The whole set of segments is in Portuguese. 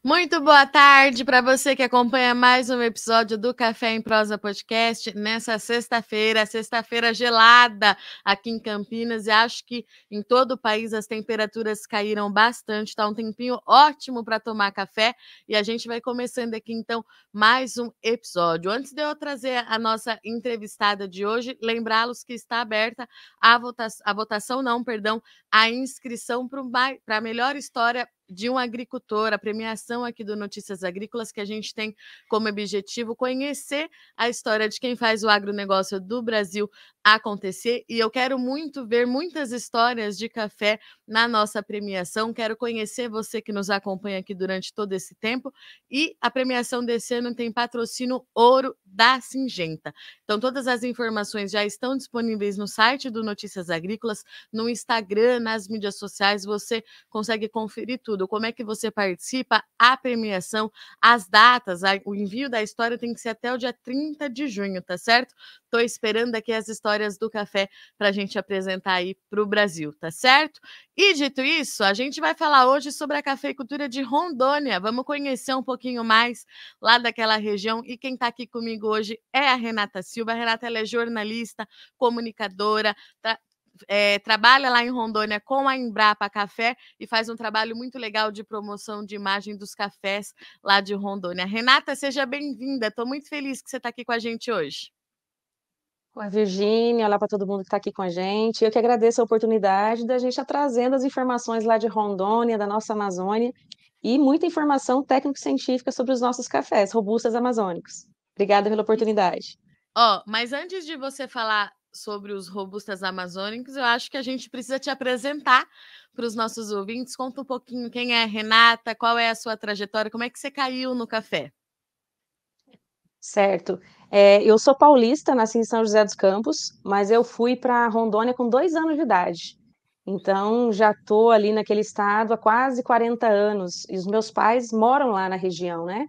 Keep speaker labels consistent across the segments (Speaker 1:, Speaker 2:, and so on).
Speaker 1: Muito boa tarde para você que acompanha mais um episódio do Café em Prosa Podcast nessa sexta-feira gelada aqui em Campinas, e acho que em todo o país as temperaturas caíram bastante, tá um tempinho ótimo para tomar café, e a gente vai começando aqui então mais um episódio. Antes de eu trazer a nossa entrevistada de hoje, lembrá-los que está aberta a inscrição para a melhor história de um agricultor, a premiação aqui do Notícias Agrícolas, que a gente tem como objetivo conhecer a história de quem faz o agronegócio do Brasil acontecer. E eu quero muito ver muitas histórias de café na nossa premiação. Quero conhecer você que nos acompanha aqui durante todo esse tempo. E a premiação desse ano tem patrocínio Ouro da Singenta. Então, todas as informações já estão disponíveis no site do Notícias Agrícolas, no Instagram, nas mídias sociais. Você consegue conferir tudo, como é que você participa, a premiação, as datas, o envio da história tem que ser até o dia 30 de junho, tá certo? Estou esperando aqui as histórias do café para a gente apresentar aí para o Brasil, tá certo? E dito isso, a gente vai falar hoje sobre a cafeicultura de Rondônia. Vamos conhecer um pouquinho mais lá daquela região. E quem está aqui comigo hoje é a Renata Silva. A Renata, ela é jornalista, comunicadora, trabalha lá em Rondônia com a Embrapa Café e faz um trabalho muito legal de promoção de imagem dos cafés lá de Rondônia. Renata, seja bem-vinda. Estou muito feliz que você está aqui com a gente hoje.
Speaker 2: Oi, Virgínia, olá para todo mundo que está aqui com a gente. Eu que agradeço a oportunidade da gente estar trazendo as informações lá de Rondônia, da nossa Amazônia, e muita informação técnico-científica sobre os nossos cafés robustas amazônicos. Obrigada pela oportunidade.
Speaker 1: Mas antes de você falar sobre os robustas amazônicos, eu acho que a gente precisa te apresentar para os nossos ouvintes. Conta um pouquinho quem é a Renata, qual é a sua trajetória, como é que você caiu no café?
Speaker 2: Certo. Eu sou paulista, nasci em São José dos Campos, mas eu fui para Rondônia com 2 anos de idade. Então, já estou ali naquele estado há quase 40 anos, e os meus pais moram lá na região, né?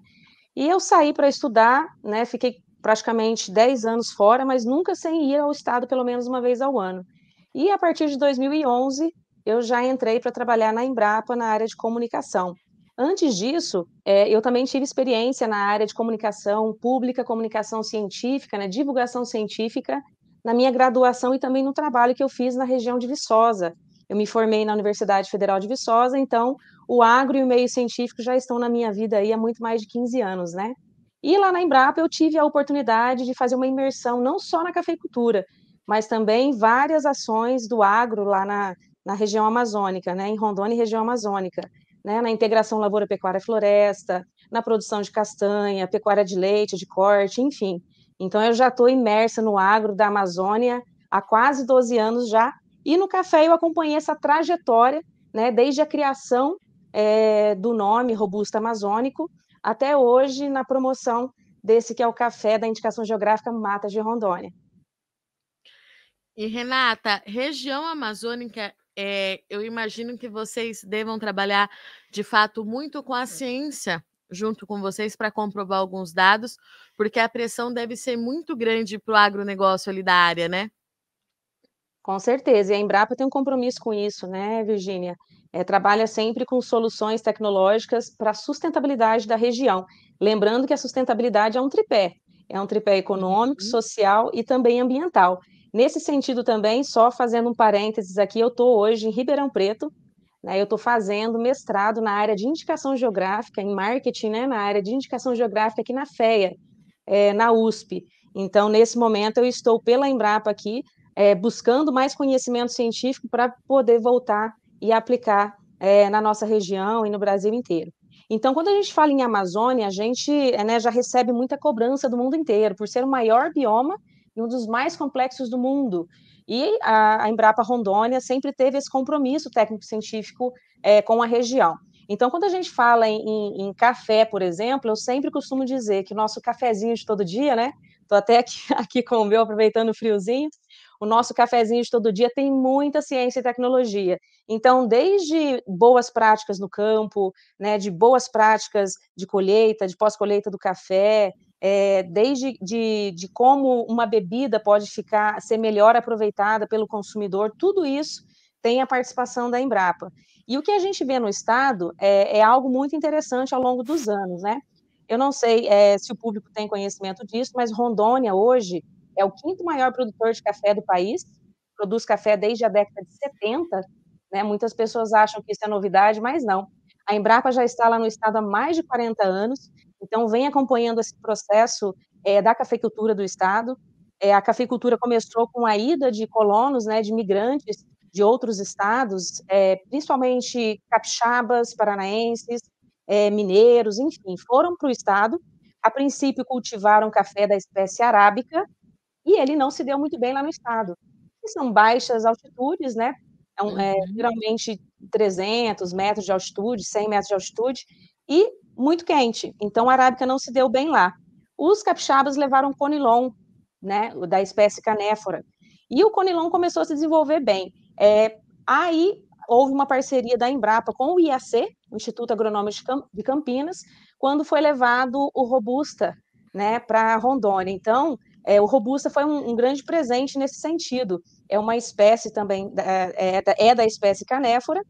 Speaker 2: E eu saí para estudar, né? Fiquei praticamente 10 anos fora, mas nunca sem ir ao estado pelo menos uma vez ao ano. E a partir de 2011, eu já entrei para trabalhar na Embrapa na área de comunicação. Antes disso, eu também tive experiência na área de comunicação pública, comunicação científica, né, divulgação científica, na minha graduação e também no trabalho que eu fiz na região de Viçosa. Eu me formei na Universidade Federal de Viçosa, então o agro e o meio científico já estão na minha vida aí há muito mais de 15 anos, né? E lá na Embrapa eu tive a oportunidade de fazer uma imersão não só na cafeicultura, mas também várias ações do agro lá na região amazônica, né? Em Rondônia e região amazônica, né? Na integração lavoura-pecuária-floresta, na produção de castanha, pecuária de leite, de corte, enfim. Então eu já estou imersa no agro da Amazônia há quase 12 anos já, e no café eu acompanhei essa trajetória, né? Desde a criação do nome Robusta Amazônico, até hoje na promoção desse que é o café da indicação geográfica Matas de Rondônia.
Speaker 1: E Renata, região amazônica, eu imagino que vocês devam trabalhar de fato muito com a ciência junto com vocês para comprovar alguns dados, porque a pressão deve ser muito grande para o agronegócio ali da área, né?
Speaker 2: Com certeza, e a Embrapa tem um compromisso com isso, né, Virgínia? Trabalha sempre com soluções tecnológicas para a sustentabilidade da região. Lembrando que a sustentabilidade é um tripé econômico,
Speaker 1: Uhum.
Speaker 2: social e também ambiental. Nesse sentido também, só fazendo um parênteses aqui, eu estou hoje em Ribeirão Preto, né, eu estou fazendo mestrado na área de indicação geográfica, em marketing, né, na área de indicação geográfica aqui na FEA, na USP. Então, nesse momento, eu estou pela Embrapa aqui, buscando mais conhecimento científico para poder voltar e aplicar na nossa região e no Brasil inteiro. Então, quando a gente fala em Amazônia, a gente né, já recebe muita cobrança do mundo inteiro, por ser o maior bioma e um dos mais complexos do mundo. E a Embrapa Rondônia sempre teve esse compromisso técnico-científico com a região. Então, quando a gente fala em café, por exemplo, eu sempre costumo dizer que o nosso cafezinho de todo dia, né? Estou até aqui, aqui com o meu, aproveitando o friozinho. O nosso cafezinho de todo dia tem muita ciência e tecnologia. Então, desde boas práticas no campo, né, de boas práticas de colheita, de pós-colheita do café, desde de como uma bebida pode ser melhor aproveitada pelo consumidor, tudo isso tem a participação da Embrapa. E o que a gente vê no estado é algo muito interessante ao longo dos anos, né? Eu não sei se o público tem conhecimento disso, mas Rondônia hoje é o quinto maior produtor de café do país, produz café desde a década de 70, né? Muitas pessoas acham que isso é novidade, mas não. A Embrapa já está lá no estado há mais de 40 anos, então vem acompanhando esse processo da cafeicultura do estado. A cafeicultura começou com a ida de colonos, né, de migrantes de outros estados, principalmente capixabas, paranaenses, mineiros, enfim, foram para o estado. A princípio cultivaram café da espécie arábica e ele não se deu muito bem lá no estado. E são baixas altitudes, né?
Speaker 1: Uhum.
Speaker 2: Geralmente 300 metros de altitude, 100 metros de altitude, e muito quente. Então, a arábica não se deu bem lá. Os capixabas levaram conilon, né, da espécie canéfora, e o conilon começou a se desenvolver bem. Aí houve uma parceria da Embrapa com o IAC, o Instituto Agronômico de Campinas, quando foi levado o robusta, né, para Rondônia. Então, o robusta foi um grande presente nesse sentido. É uma espécie também, da espécie canéfora,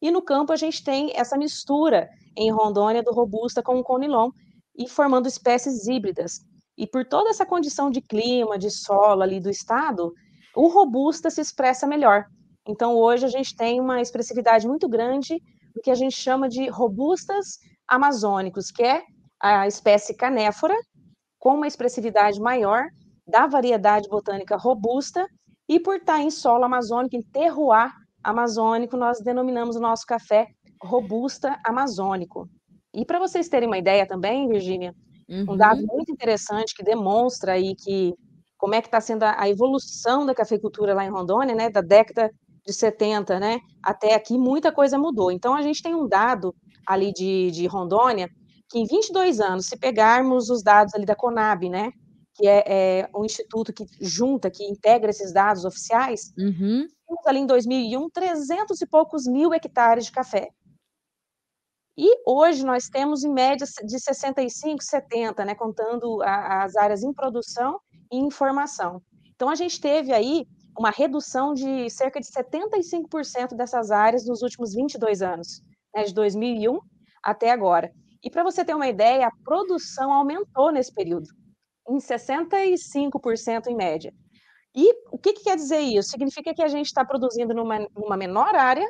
Speaker 2: e no campo a gente tem essa mistura em Rondônia do robusta com o conilon, e formando espécies híbridas. E por toda essa condição de clima, de solo ali do estado, o robusta se expressa melhor. Então, hoje a gente tem uma expressividade muito grande do que a gente chama de robustas amazônicos, que é a espécie canéfora, com uma expressividade maior da variedade botânica robusta, e por estar em solo amazônico, em terroir amazônico, nós denominamos o nosso café robusta amazônico. E para vocês terem uma ideia também, Virgínia, um dado
Speaker 1: Uhum.
Speaker 2: muito interessante que demonstra aí que como é que está sendo a evolução da cafeicultura lá em Rondônia, né, da década de 70, né, até aqui, muita coisa mudou. Então, a gente tem um dado ali de Rondônia, que em 22 anos, se pegarmos os dados ali da Conab, né, que é um instituto que junta, que integra esses dados oficiais,
Speaker 1: Uhum.
Speaker 2: temos ali em 2001, 300 e poucos mil hectares de café. E hoje nós temos em média de 65, 70, né, contando as áreas em produção e em formação. Então a gente teve aí uma redução de cerca de 75% dessas áreas nos últimos 22 anos, né, de 2001 até agora. E para você ter uma ideia, a produção aumentou nesse período, em 65% em média. E o que quer dizer isso? Significa que a gente está produzindo numa menor área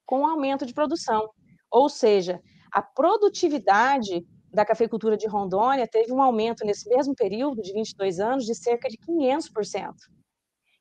Speaker 2: com aumento de produção. Ou seja, a produtividade da cafeicultura de Rondônia teve um aumento nesse mesmo período de 22 anos de cerca de 500%.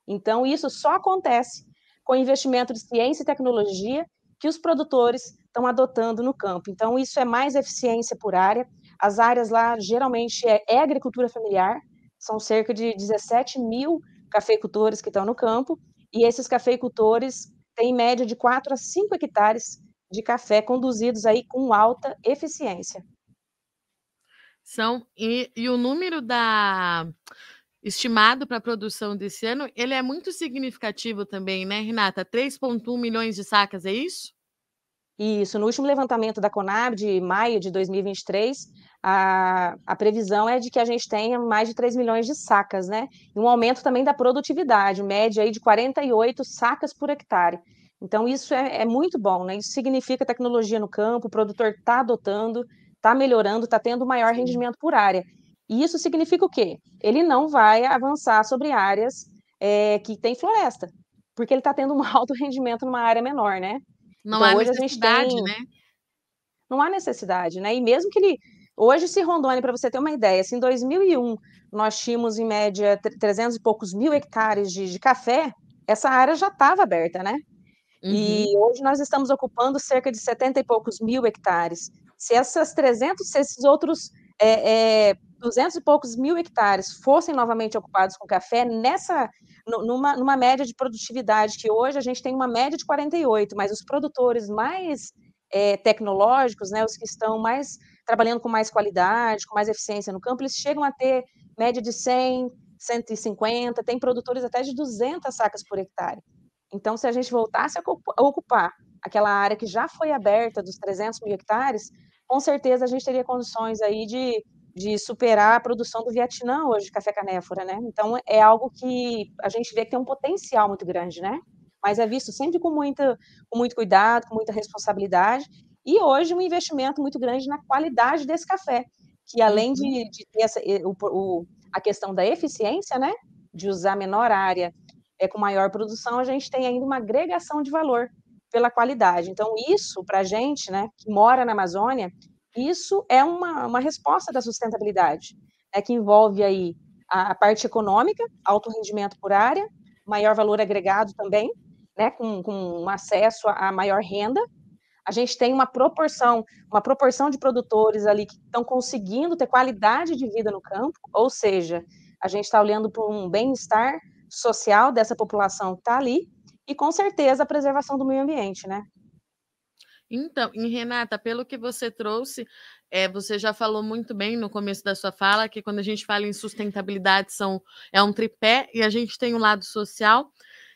Speaker 2: Então, isso só acontece com investimento de ciência e tecnologia que os produtores estão adotando no campo. Então, isso é mais eficiência por área. As áreas lá, geralmente, é agricultura familiar, são cerca de 17 mil cafeicultores que estão no campo, e esses cafeicultores têm média de 4 a 5 hectares de café conduzidos aí com alta eficiência.
Speaker 1: E o número estimado para a produção desse ano, ele é muito significativo também, né, Renata? 3,1 milhões de sacas, é isso?
Speaker 2: Isso, no último levantamento da Conab, de maio de 2023, a previsão é de que a gente tenha mais de 3 milhões de sacas, né? E um aumento também da produtividade, média aí de 48 sacas por hectare. Então, isso é muito bom, né? Isso significa tecnologia no campo, o produtor está adotando, está melhorando, está tendo maior
Speaker 1: Sim.
Speaker 2: rendimento por área. E isso significa o quê? Ele não vai avançar sobre áreas que tem floresta, porque ele está tendo um alto rendimento numa área menor, né?
Speaker 1: Não
Speaker 2: Então,
Speaker 1: há
Speaker 2: hoje a gente tem
Speaker 1: necessidade, né?
Speaker 2: não há necessidade, né? E mesmo que ele hoje, se Rondônia, para você ter uma ideia, se em 2001 nós tínhamos em média 300 e poucos mil hectares de café, essa área já estava aberta, né? E
Speaker 1: Uhum.
Speaker 2: hoje nós estamos ocupando cerca de 70 e poucos mil hectares. Se essas 300, se esses outros 200 e poucos mil hectares fossem novamente ocupados com café, numa média de produtividade, que hoje a gente tem uma média de 48, mas os produtores mais tecnológicos, né, os que estão mais trabalhando com mais qualidade, com mais eficiência no campo, eles chegam a ter média de 100, 150, tem produtores até de 200 sacas por hectare. Então, se a gente voltasse a ocupar aquela área que já foi aberta dos 300 mil hectares, com certeza a gente teria condições aí de superar a produção do Vietnã hoje de café canéfora, né? Então, é algo que a gente vê que tem um potencial muito grande, né? mas é visto sempre com muito cuidado, com muita responsabilidade, e hoje um investimento muito grande na qualidade desse café, que além
Speaker 1: Uhum.
Speaker 2: de ter a questão da eficiência, né, de usar menor área, com maior produção, a gente tem ainda uma agregação de valor pela qualidade. Então isso para a gente, né, que mora na Amazônia, isso é uma resposta da sustentabilidade, que envolve aí a parte econômica, alto rendimento por área, maior valor agregado também, né, com um acesso a maior renda. A gente tem uma proporção de produtores ali que estão conseguindo ter qualidade de vida no campo, ou seja, a gente está olhando para um bem-estar social dessa população que está ali, e com certeza a preservação do meio ambiente, né?
Speaker 1: Então, e Renata, pelo que você trouxe, você já falou muito bem no começo da sua fala que quando a gente fala em sustentabilidade é um tripé e a gente tem um lado social.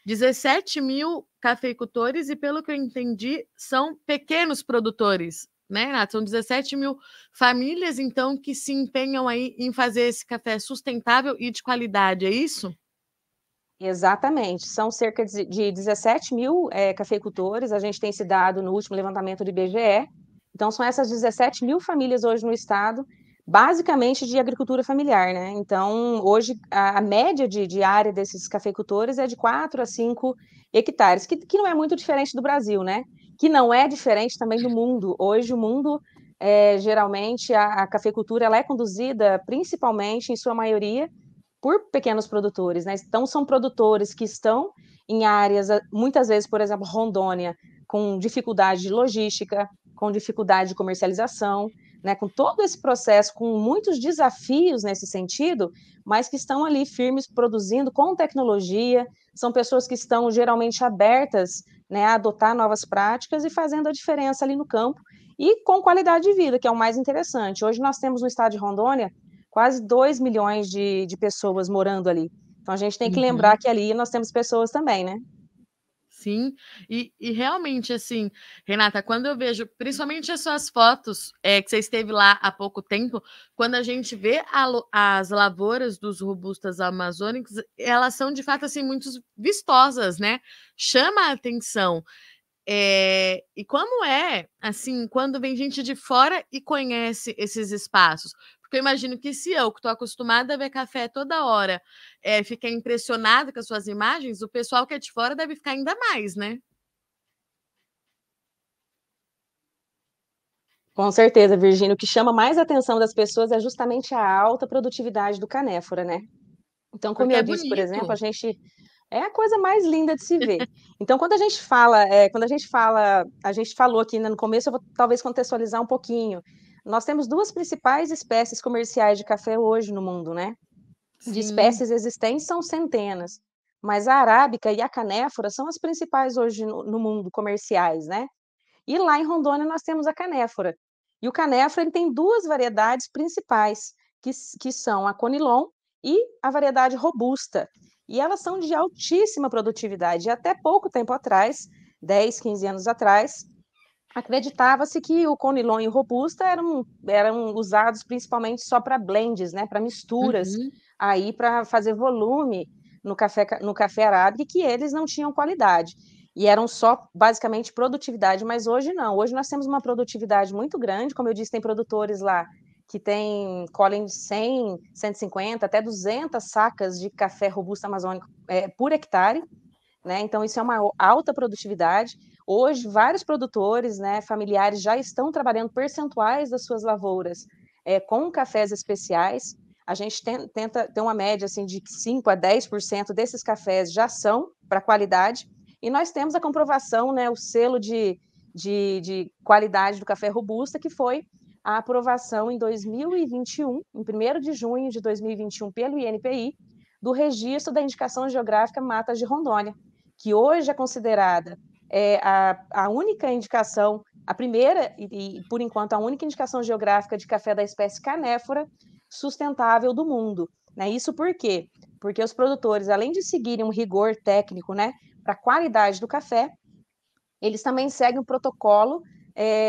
Speaker 1: 17 mil cafeicultores e, pelo que eu entendi, são pequenos produtores, né, Renata? São 17 mil famílias, então, que se empenham aí em fazer esse café sustentável e de qualidade, é isso?
Speaker 2: Exatamente, são cerca de 17 mil cafeicultores, a gente tem esse dado no último levantamento do IBGE, então são essas 17 mil famílias hoje no estado, basicamente de agricultura familiar, né? Então, hoje, a média de área desses cafeicultores é de 4 a 5 hectares, que não é muito diferente do Brasil, né? Que não é diferente também do mundo. Hoje, o mundo, geralmente, a cafeicultura ela é conduzida, principalmente, em sua maioria, por pequenos produtores, né? Então, são produtores que estão em áreas, muitas vezes, por exemplo, Rondônia, com dificuldade de logística, com dificuldade de comercialização, né? Com todo esse processo, com muitos desafios nesse sentido, mas que estão ali firmes, produzindo com tecnologia, são pessoas que estão geralmente abertas, né, a adotar novas práticas e fazendo a diferença ali no campo, e com qualidade de vida, que é o mais interessante. Hoje nós temos no estado de Rondônia quase 2 milhões de pessoas morando ali. Então a gente tem que lembrar
Speaker 1: Uhum.
Speaker 2: que ali nós temos pessoas também, né?
Speaker 1: Sim, e realmente, assim, Renata, quando eu vejo, principalmente as suas fotos, que você esteve lá há pouco tempo, quando a gente vê as lavouras dos robustas amazônicos, elas são de fato assim muito vistosas, né? Chama a atenção. E como é, assim, quando vem gente de fora e conhece esses espaços? Porque eu imagino que se eu, que estou acostumada a ver café toda hora, ficar impressionada com as suas imagens, o pessoal que é de fora deve ficar ainda mais, né?
Speaker 2: Com certeza, Virgínia. O que chama mais a atenção das pessoas é justamente a alta produtividade do canéfora, né? Então, como
Speaker 1: Porque
Speaker 2: eu
Speaker 1: é
Speaker 2: disse, por exemplo,
Speaker 1: bonito.
Speaker 2: é a coisa mais linda de se ver. Então, a gente falou aqui, né, no começo, eu vou talvez contextualizar um pouquinho. Nós temos duas principais espécies comerciais de café hoje no mundo, né? De
Speaker 1: Sim.
Speaker 2: espécies existentes são centenas, mas a arábica e a canéfora são as principais hoje no mundo comerciais, né? E lá em Rondônia nós temos a canéfora. E o canéfora ele tem duas variedades principais, que são a conilon e a variedade robusta. E elas são de altíssima produtividade. E até pouco tempo atrás, 10, 15 anos atrás, acreditava-se que o conilon e o robusta eram usados principalmente só para blends, né, para misturas,
Speaker 1: Uhum.
Speaker 2: aí para fazer volume no café arábica, e que eles não tinham qualidade. E eram só basicamente produtividade, mas hoje não. Hoje nós temos uma produtividade muito grande, como eu disse, tem produtores lá que colhem 100, 150, até 200 sacas de café robusto amazônico por hectare, né? Então, isso é uma alta produtividade. Hoje, vários produtores, né, familiares já estão trabalhando percentuais das suas lavouras com cafés especiais. A gente tenta ter uma média assim, de 5 a 10% desses cafés já são para qualidade. E nós temos a comprovação, né, o selo de qualidade do café robusta, que foi a aprovação em 2021, em 1º de junho de 2021, pelo INPI, do registro da indicação geográfica Matas de Rondônia, que hoje é considerada a única indicação, a primeira e, por enquanto, a única indicação geográfica de café da espécie canéfora sustentável do mundo. Né? Isso por quê? Porque os produtores, além de seguirem um rigor técnico, né, para a qualidade do café, eles também seguem o protocolo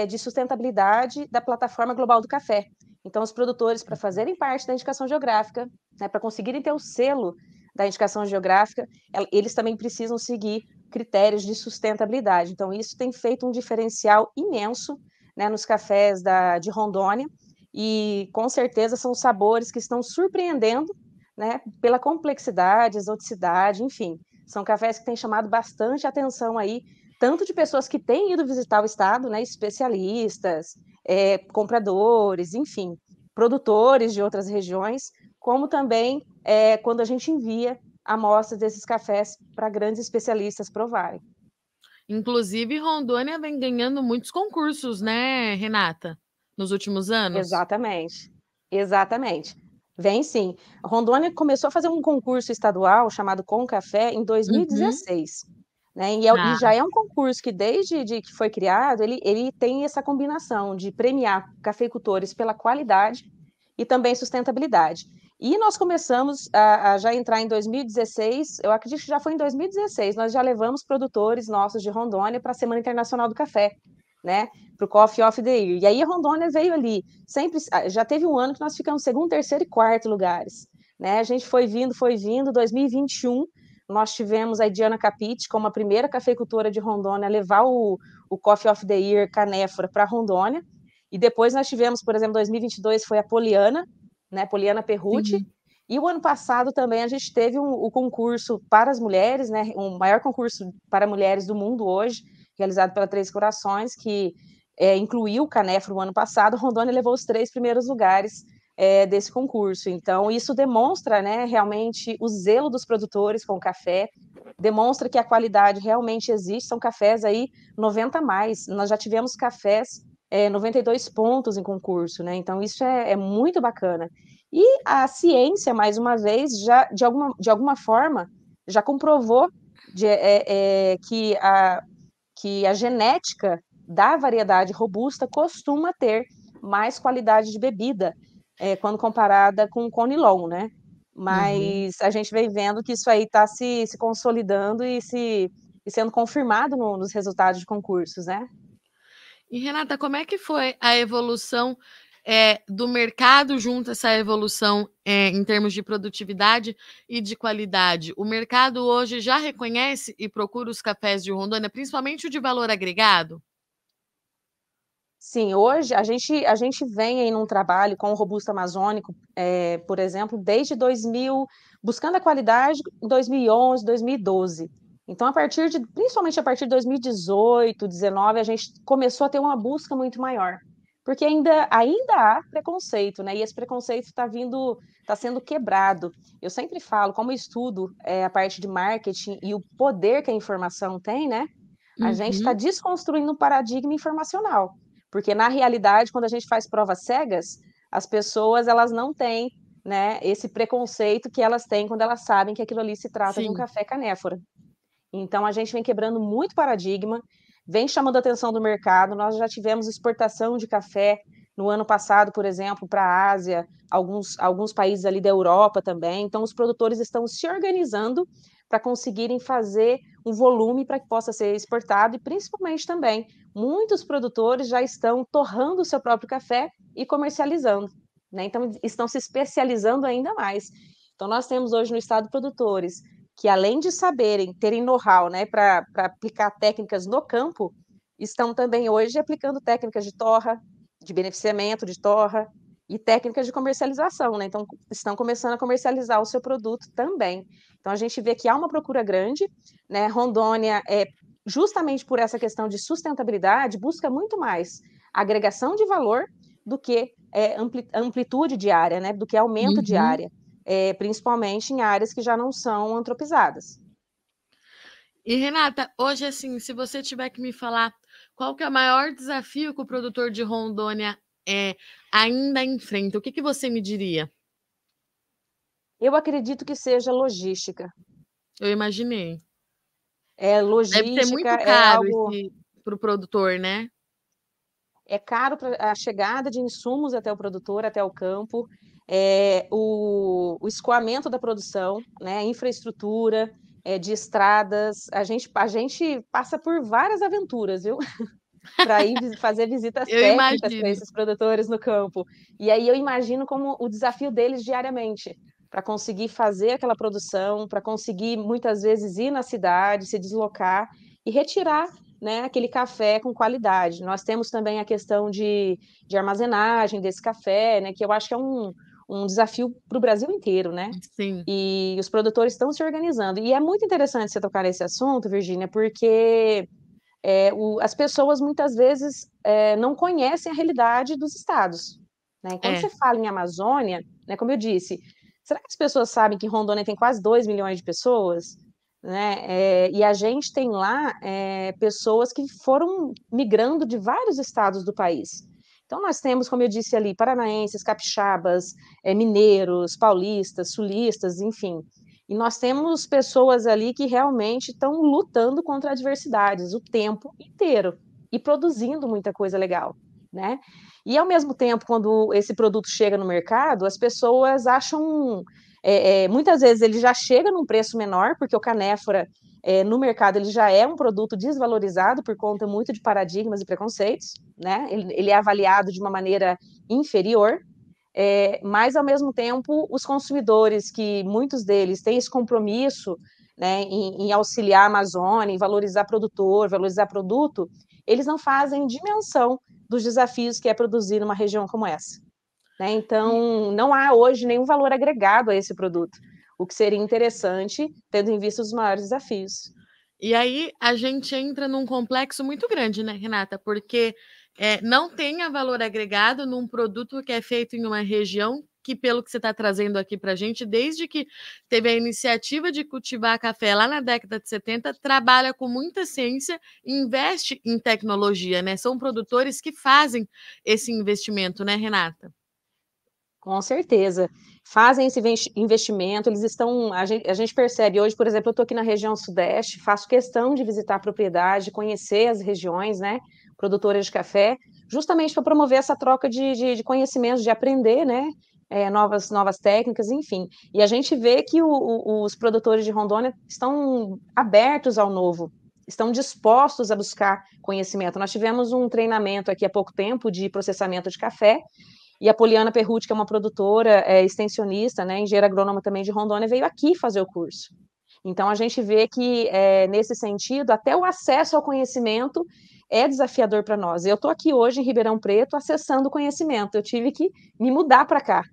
Speaker 2: de sustentabilidade da Plataforma Global do Café. Então, os produtores, para fazerem parte da indicação geográfica, né, para conseguirem ter o selo da indicação geográfica, eles também precisam seguir critérios de sustentabilidade. Então, isso tem feito um diferencial imenso, né, nos cafés de Rondônia, e com certeza são sabores que estão surpreendendo, né, pela complexidade, exoticidade, enfim. São cafés que têm chamado bastante atenção aí, tanto de pessoas que têm ido visitar o estado, né, especialistas, compradores, enfim, produtores de outras regiões, como também quando a gente envia amostras desses cafés para grandes especialistas provarem.
Speaker 1: Inclusive, Rondônia vem ganhando muitos concursos, né, Renata, nos últimos anos?
Speaker 2: Exatamente, exatamente. Vem sim. Rondônia começou a fazer um concurso estadual chamado Com Café em
Speaker 1: Uhum.
Speaker 2: 2016, né, e já
Speaker 1: Ah,
Speaker 2: é um concurso que desde que foi criado, ele tem essa combinação de premiar cafeicultores pela qualidade e também sustentabilidade. E nós começamos a já entrar em 2016, eu acredito que já foi em 2016, nós já levamos produtores nossos de Rondônia para a Semana Internacional do Café, né, para o Coffee of the Year. E aí a Rondônia veio ali, sempre, já teve um ano que nós ficamos segundo, terceiro e quarto lugares, né, a gente foi vindo, 2021, nós tivemos a Diana Capite como a primeira cafeicultora de Rondônia a levar o Coffee of the Year Canéfora para Rondônia, e depois nós tivemos, por exemplo, 2022 foi a Poliana, né, Poliana Perrucci,
Speaker 1: sim.
Speaker 2: e o ano passado também a gente teve o concurso para as mulheres, né, o maior concurso para mulheres do mundo hoje, realizado pela Três Corações, que incluiu o Canéfora o ano passado. Rondônia levou os 3 primeiros lugares desse concurso. Então, isso demonstra, né, realmente o zelo dos produtores com o café, demonstra que a qualidade realmente existe. São cafés aí 90 a mais. Nós já tivemos cafés 92 pontos em concurso, né? Então, isso é muito bacana. E a ciência, mais uma vez, já de alguma forma, já comprovou que a genética da variedade robusta costuma ter mais qualidade de bebida, quando comparada com o Conilon, né?
Speaker 1: Uhum.
Speaker 2: Mas a gente vem vendo que isso aí está se consolidando e sendo confirmado nos resultados de concursos, né?
Speaker 1: E, Renata, como é que foi a evolução do mercado junto a essa evolução em termos de produtividade e de qualidade? O mercado hoje já reconhece e procura os cafés de Rondônia, principalmente o de valor agregado?
Speaker 2: Sim, hoje a gente vem aí num trabalho com o Robusto Amazônico, por exemplo, desde 2000, buscando a qualidade em 2011, 2012. Então, principalmente a partir de 2018, 19, a gente começou a ter uma busca muito maior, porque ainda há preconceito, né? E esse preconceito está sendo quebrado. Eu sempre falo, como eu estudo a parte de marketing e o poder que a informação tem, né? A gente está
Speaker 1: Uhum.
Speaker 2: desconstruindo um paradigma informacional, porque na realidade, quando a gente faz provas cegas, as pessoas elas não têm, né, esse preconceito que elas têm quando elas sabem que aquilo ali se trata de um
Speaker 1: Sim.
Speaker 2: café canéfora. Então a gente vem quebrando muito paradigma, vem chamando a atenção do mercado. Nós já tivemos exportação de café no ano passado, por exemplo, para a Ásia, alguns países ali da Europa também. Então os produtores estão se organizando para conseguirem fazer um volume para que possa ser exportado, e principalmente também muitos produtores já estão torrando o seu próprio café e comercializando, né? Então estão se especializando ainda mais. Então nós temos hoje no estado produtores que, além de saberem, terem know-how, né, para aplicar técnicas no campo, estão também hoje aplicando técnicas de torra, de beneficiamento de torra e técnicas de comercialização, né? Então estão começando a comercializar o seu produto também. Então a gente vê que há uma procura grande, né? Rondônia, justamente por essa questão de sustentabilidade, busca muito mais agregação de valor do que amplitude de área, né? Do que aumento de
Speaker 1: Uhum.
Speaker 2: área, principalmente em áreas que já não são antropizadas.
Speaker 1: E, Renata, hoje, assim, se você tiver que me falar qual que é o maior desafio que o produtor de Rondônia ainda enfrenta, o que você me diria?
Speaker 2: Eu acredito que seja logística.
Speaker 1: Eu imaginei. Deve ser
Speaker 2: Logística
Speaker 1: muito
Speaker 2: é
Speaker 1: caro
Speaker 2: algo
Speaker 1: para o produtor, né?
Speaker 2: caro para a chegada de insumos até o produtor, até o campo, o escoamento da produção, né, a infraestrutura, de estradas. A gente passa por várias aventuras, viu? Para ir fazer visitas
Speaker 1: Eu
Speaker 2: técnicas para
Speaker 1: imagino.
Speaker 2: esses produtores no campo. E aí eu imagino como o desafio deles diariamente, para conseguir fazer aquela produção, para conseguir muitas vezes ir na cidade, se deslocar e retirar, né, aquele café com qualidade. Nós temos também a questão de armazenagem desse café, né, que eu acho que é um desafio para o Brasil inteiro, né?
Speaker 1: Sim,
Speaker 2: E os produtores estão se organizando. E é muito interessante você tocar nesse assunto, Virgínia, porque as pessoas muitas vezes não conhecem a realidade dos estados, né? Quando
Speaker 1: é.
Speaker 2: você fala em Amazônia, né, como eu disse, será que as pessoas sabem que Rondônia tem quase 2 milhões de pessoas? Né? E a gente tem lá pessoas que foram migrando de vários estados do país. Então, nós temos, como eu disse ali, paranaenses, capixabas, mineiros, paulistas, sulistas, enfim. E nós temos pessoas ali que realmente estão lutando contra adversidades o tempo inteiro e produzindo muita coisa legal, né? E ao mesmo tempo, quando esse produto chega no mercado, as pessoas acham, muitas vezes ele já chega num preço menor, porque o canéfora no mercado ele já é um produto desvalorizado por conta muito de paradigmas e preconceitos, né? Ele é avaliado de uma maneira inferior, mas, ao mesmo tempo, os consumidores, que muitos deles têm esse compromisso, né, em auxiliar a Amazônia, em valorizar produtor, valorizar produto, eles não fazem dimensão dos desafios que é produzir numa região como essa. Né?
Speaker 1: E,
Speaker 2: Então, não há hoje nenhum valor agregado a esse produto, o que seria interessante, tendo em vista os maiores desafios.
Speaker 1: e aí a gente entra num complexo muito grande, né, Renata? Porque não tem valor agregado num produto que é feito em uma região que, pelo que você está trazendo aqui para a gente, desde que teve a iniciativa de cultivar café lá na década de 70, trabalha com muita ciência e investe em tecnologia, né? São produtores que fazem esse investimento, né, Renata?
Speaker 2: Com certeza. Fazem esse investimento, eles estão. A gente percebe hoje, por exemplo, eu estou aqui na região Sudeste, faço questão de visitar a propriedade, conhecer as regiões, né, produtoras de café, justamente para promover essa troca de conhecimentos, de aprender, né, novas técnicas, enfim. E a gente vê que os produtores de Rondônia estão abertos ao novo, estão dispostos a buscar conhecimento. Nós tivemos um treinamento aqui há pouco tempo de processamento de café. E a Poliana Perrucci, que é uma produtora, extensionista, né, engenheira agrônoma também de Rondônia, veio aqui fazer o curso. Então, a gente vê que, nesse sentido, até o acesso ao conhecimento é desafiador para nós. Eu estou aqui hoje em Ribeirão Preto acessando o conhecimento, eu tive que me mudar para cá.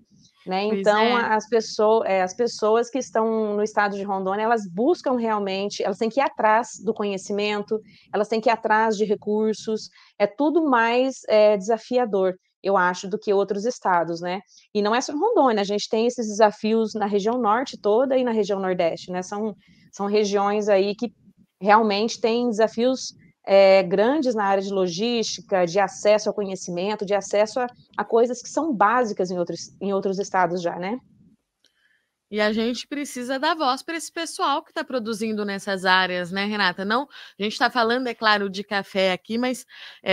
Speaker 2: Né?
Speaker 1: Pois
Speaker 2: Então,
Speaker 1: é.
Speaker 2: as pessoas que estão no estado de Rondônia, elas buscam realmente, elas têm que ir atrás do conhecimento, elas têm que ir atrás de recursos, é tudo mais desafiador, eu acho, do que outros estados, né? E não é só em Rondônia, a gente tem esses desafios na região norte toda e na região nordeste, né? São regiões aí que realmente têm desafios grandes na área de logística, de acesso ao conhecimento, de acesso a coisas que são básicas em outros estados já, né?
Speaker 1: E a gente precisa dar voz para esse pessoal que está produzindo nessas áreas, né, Renata? Não, a gente está falando, é claro, de café aqui, mas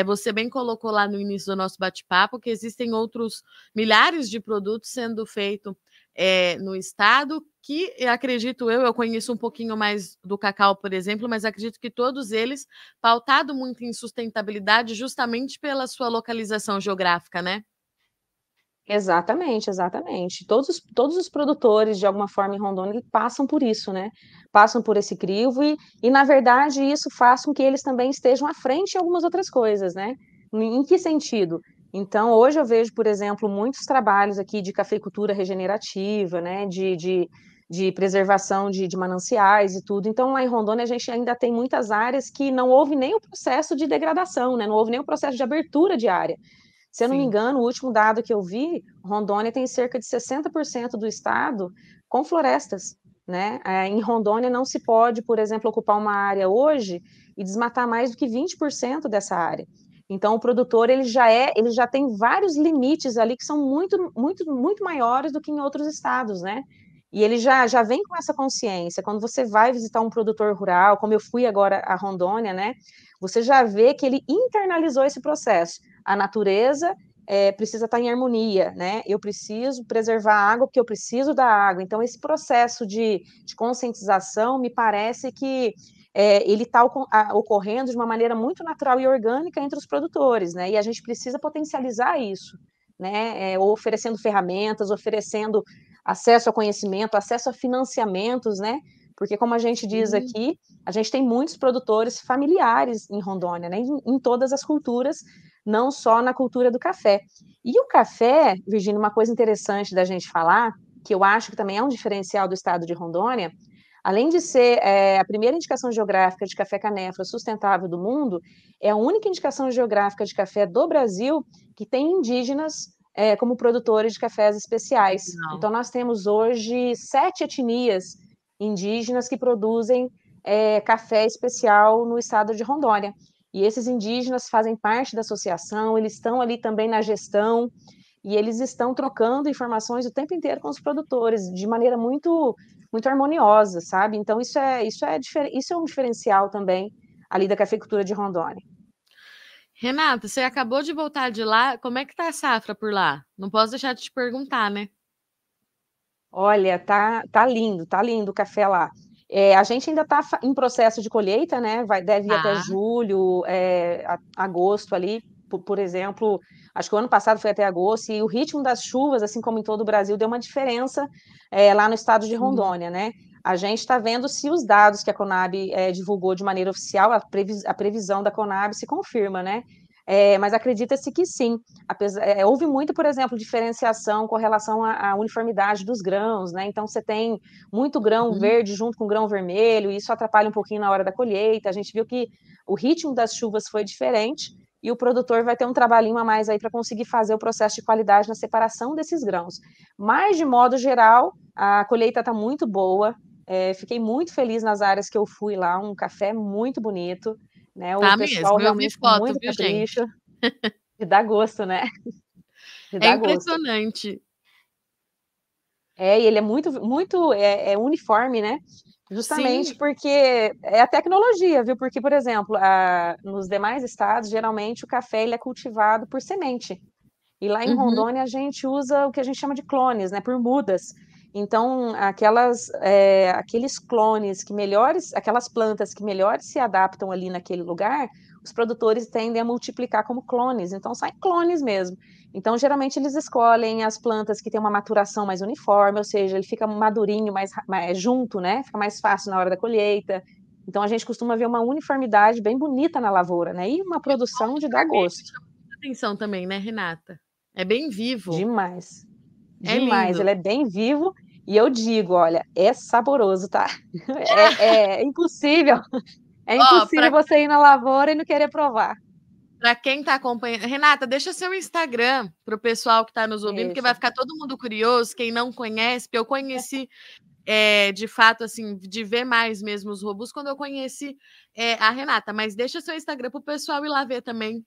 Speaker 1: você bem colocou lá no início do nosso bate-papo que existem outros milhares de produtos sendo feitos no estado, que acredito eu conheço um pouquinho mais do cacau, por exemplo, mas acredito que todos eles pautado muito em sustentabilidade justamente pela sua localização geográfica, né?
Speaker 2: Exatamente, exatamente. Todos os produtores, de alguma forma, em Rondônia, passam por isso, né? Passam por esse crivo na verdade, isso faz com que eles também estejam à frente em algumas outras coisas, né? Em que sentido? Então, hoje eu vejo, por exemplo, muitos trabalhos aqui de cafeicultura regenerativa, né? De preservação de mananciais e tudo. Então, lá em Rondônia, a gente ainda tem muitas áreas que não houve nem o processo de degradação, né? Não houve nem o processo de abertura de área. Se eu não me
Speaker 1: Sim.
Speaker 2: engano, o último dado que eu vi, Rondônia tem cerca de 60% do estado com florestas, né? Em Rondônia não se pode, por exemplo, ocupar uma área hoje e desmatar mais do que 20% dessa área. Então, o produtor ele já tem vários limites ali que são muito, muito, muito maiores do que em outros estados, né? E ele já vem com essa consciência. Quando você vai visitar um produtor rural, como eu fui agora a Rondônia, né? Você já vê que ele internalizou esse processo. A natureza precisa estar em harmonia, né? Eu preciso preservar a água porque eu preciso da água. Então, esse processo de conscientização me parece que ele está ocorrendo de uma maneira muito natural e orgânica entre os produtores, né? E a gente precisa potencializar isso, né? Oferecendo ferramentas, oferecendo acesso ao conhecimento, acesso a financiamentos, né? Porque, como a gente diz
Speaker 1: Sim.
Speaker 2: aqui, a gente tem muitos produtores familiares em Rondônia, né? Em todas as culturas, não só na cultura do café. E o café, Virginia, uma coisa interessante da gente falar, que eu acho que também é um diferencial do estado de Rondônia, além de ser a primeira indicação geográfica de café canéfora sustentável do mundo, é a única indicação geográfica de café do Brasil que tem indígenas como produtores de cafés especiais.
Speaker 1: Legal.
Speaker 2: Então, nós temos hoje 7 etnias indígenas que produzem café especial no estado de Rondônia. E esses indígenas fazem parte da associação, eles estão ali também na gestão, e eles estão trocando informações o tempo inteiro com os produtores, de maneira muito harmoniosa, sabe? Então, isso é um diferencial também ali da cafeicultura de Rondônia.
Speaker 1: Renata, você acabou de voltar de lá, como é que tá a safra por lá? Não posso deixar de te perguntar, né?
Speaker 2: Olha, tá lindo o café lá. A gente ainda está em processo de colheita, né? Deve ir até
Speaker 1: Tá.
Speaker 2: julho, agosto ali, por exemplo. Acho que o ano passado foi até agosto, e o ritmo das chuvas, assim como em todo o Brasil, deu uma diferença lá no estado de
Speaker 1: Sim.
Speaker 2: Rondônia, né? A gente está vendo se os dados que a Conab divulgou de maneira oficial, a previsão da Conab se confirma, né? Mas acredita-se que sim. Houve muito, por exemplo, diferenciação com relação à uniformidade dos grãos, né? Então você tem muito grão
Speaker 1: Uhum.
Speaker 2: verde junto com grão vermelho, e isso atrapalha um pouquinho na hora da colheita. A gente viu que o ritmo das chuvas foi diferente e o produtor vai ter um trabalhinho a mais aí para conseguir fazer o processo de qualidade na separação desses grãos. Mas, de modo geral, a colheita está muito boa. Fiquei muito feliz nas áreas que eu fui lá, um café muito bonito, né? O
Speaker 1: Tá
Speaker 2: pessoal
Speaker 1: mesmo, eu vi
Speaker 2: realmente com
Speaker 1: foto,
Speaker 2: muito
Speaker 1: viu, gente?
Speaker 2: capricho, e dá gosto, né? De
Speaker 1: É
Speaker 2: dar gosto.
Speaker 1: impressionante.
Speaker 2: E ele é muito uniforme, né? Justamente
Speaker 1: Sim.
Speaker 2: porque é a tecnologia, viu? Porque, por exemplo, nos demais estados, geralmente o café ele é cultivado por semente. E lá em
Speaker 1: Uhum.
Speaker 2: Rondônia a gente usa o que a gente chama de clones, né? Por mudas. Então, aqueles clones aquelas plantas que melhores se adaptam ali naquele lugar, os produtores tendem a multiplicar como clones. Então, saem clones mesmo. Então, geralmente eles escolhem as plantas que têm uma maturação mais uniforme, ou seja, ele fica madurinho mais junto, né? Fica mais fácil na hora da colheita. Então, a gente costuma ver uma uniformidade bem bonita na lavoura, né? E uma
Speaker 1: E o tom
Speaker 2: produção
Speaker 1: de
Speaker 2: de dar
Speaker 1: vermelho
Speaker 2: gosto.
Speaker 1: chama muita atenção também, né, Renata? É bem vivo.
Speaker 2: Demais.
Speaker 1: É
Speaker 2: Demais,
Speaker 1: lindo.
Speaker 2: ele é bem vivo e eu digo, olha, é saboroso, tá? É impossível, é
Speaker 1: Ó,
Speaker 2: impossível você ir na lavoura e não querer provar.
Speaker 1: para quem tá acompanhando. Renata, deixa seu Instagram pro pessoal que tá nos ouvindo, que vai
Speaker 2: Deixa.
Speaker 1: ficar todo mundo curioso, quem não conhece, porque eu conheci, de fato, assim, de ver mais mesmo os robôs quando eu conheci a Renata. Mas deixa seu Instagram pro pessoal ir lá ver também.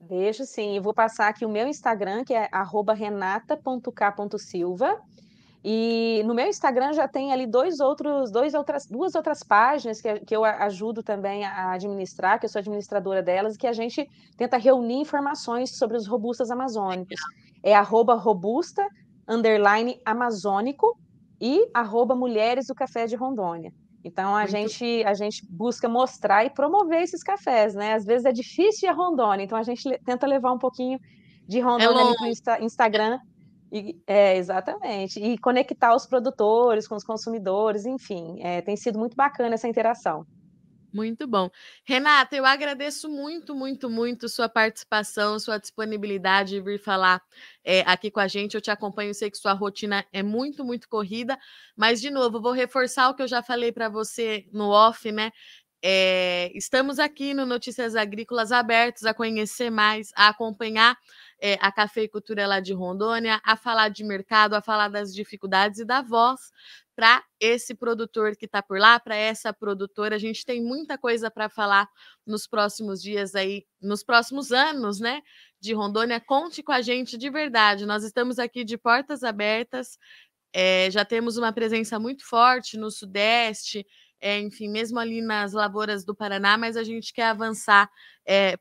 Speaker 2: Deixo sim, eu vou passar aqui o meu Instagram, que é @renata.k.silva. E no meu Instagram já tem ali duas outras páginas que eu ajudo também a administrar, que eu sou administradora delas, e que a gente tenta reunir informações sobre os robustas amazônicos. É @robusta_amazônico e @mulheres do café de Rondônia. Então
Speaker 1: Muito.
Speaker 2: a gente busca mostrar e promover esses cafés, né? Às vezes é difícil ir a Rondônia, então a gente tenta levar um pouquinho de
Speaker 1: É
Speaker 2: Rondônia ali para o
Speaker 1: longe.
Speaker 2: Instagram exatamente. E conectar os produtores com os consumidores, enfim, tem sido muito bacana essa interação.
Speaker 1: Muito bom. Renata, eu agradeço muito, muito, muito sua participação, sua disponibilidade de vir falar aqui com a gente. Eu te acompanho, sei que sua rotina é muito, muito corrida, mas, de novo, vou reforçar o que eu já falei para você no off, né? Estamos aqui no Notícias Agrícolas abertos a conhecer mais, a acompanhar a cafeicultura lá de Rondônia, a falar de mercado, a falar das dificuldades e dar voz para esse produtor que está por lá, para essa produtora. A gente tem muita coisa para falar nos próximos dias aí, nos próximos anos, né? De Rondônia. Conte com a gente de verdade. Nós estamos aqui de portas abertas. Já temos uma presença muito forte no Sudeste, enfim, mesmo ali nas lavouras do Paraná, mas a gente quer avançar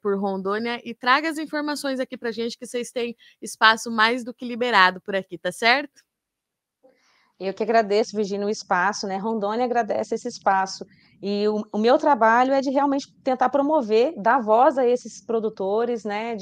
Speaker 1: por Rondônia e traga as informações aqui para a gente, que vocês têm espaço mais do que liberado por aqui, tá certo?
Speaker 2: Eu que agradeço, Virginia, o espaço, né? Rondônia agradece esse espaço. E o meu trabalho é de realmente tentar promover, dar voz a esses produtores, né?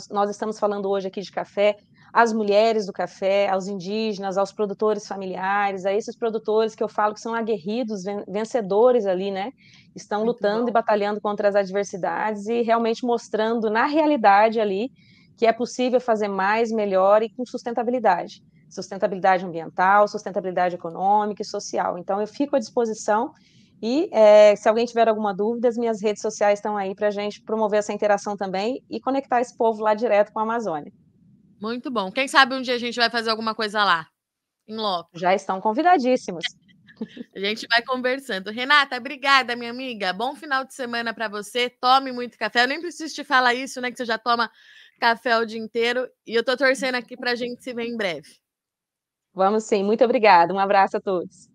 Speaker 2: Nós estamos falando hoje aqui de café. às mulheres do café, aos indígenas, aos produtores familiares, a esses produtores que eu falo que são aguerridos, vencedores ali, né? Estão
Speaker 1: Muito
Speaker 2: lutando e
Speaker 1: bom.
Speaker 2: batalhando contra as adversidades e realmente mostrando na realidade ali que é possível fazer mais, melhor e com sustentabilidade. Sustentabilidade ambiental, sustentabilidade econômica e social. Então, eu fico à disposição e se alguém tiver alguma dúvida, as minhas redes sociais estão aí para a gente promover essa interação também e conectar esse povo lá direto com a Amazônia.
Speaker 1: Muito bom. Quem sabe um dia a gente vai fazer alguma coisa lá, em loco.
Speaker 2: Já estão convidadíssimos.
Speaker 1: A gente vai conversando. Renata, obrigada, minha amiga. Bom final de semana para você. Tome muito café. Eu nem preciso te falar isso, né? Que você já toma café o dia inteiro. E eu tô torcendo aqui para a gente se ver em breve.
Speaker 2: Vamos sim. Muito obrigada. Um abraço a todos.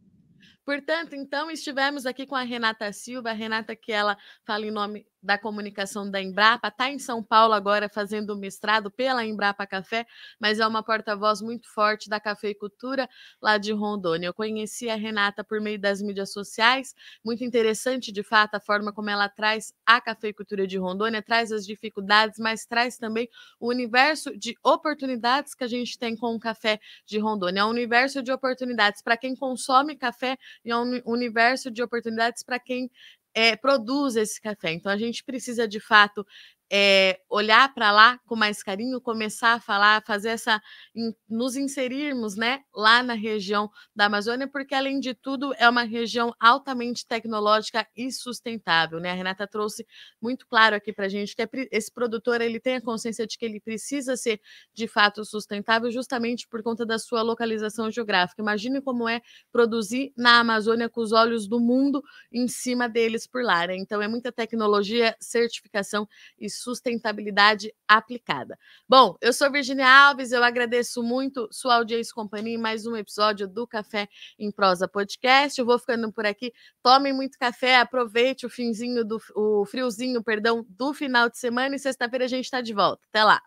Speaker 1: Portanto, então, estivemos aqui com a Renata Silva, a Renata que ela fala em nome da comunicação da Embrapa, está em São Paulo agora fazendo mestrado pela Embrapa Café, mas é uma porta-voz muito forte da cafeicultura lá de Rondônia. Eu conheci a Renata por meio das mídias sociais, muito interessante de fato a forma como ela traz a cafeicultura de Rondônia, traz as dificuldades, mas traz também o universo de oportunidades que a gente tem com o café de Rondônia. É um universo de oportunidades para quem consome café e é um universo de oportunidades para quem produz esse café. Então, a gente precisa, de fato, olhar para lá com mais carinho, começar a falar, fazer nos inserirmos, né, lá na região da Amazônia, porque, além de tudo, é uma região altamente tecnológica e sustentável, né? A Renata trouxe muito claro aqui para a gente que esse produtor ele tem a consciência de que ele precisa ser, de fato, sustentável justamente por conta da sua localização geográfica. Imagine como é produzir na Amazônia com os olhos do mundo em cima deles por lá, né? Então, é muita tecnologia, certificação e sustentabilidade aplicada. Bom, eu sou Virginia Alves, eu agradeço muito sua audiência e companhia em mais um episódio do Café em Prosa Podcast. Eu vou ficando por aqui. Tomem muito café, aproveite o friozinho, do final de semana e sexta-feira a gente está de volta. Até lá.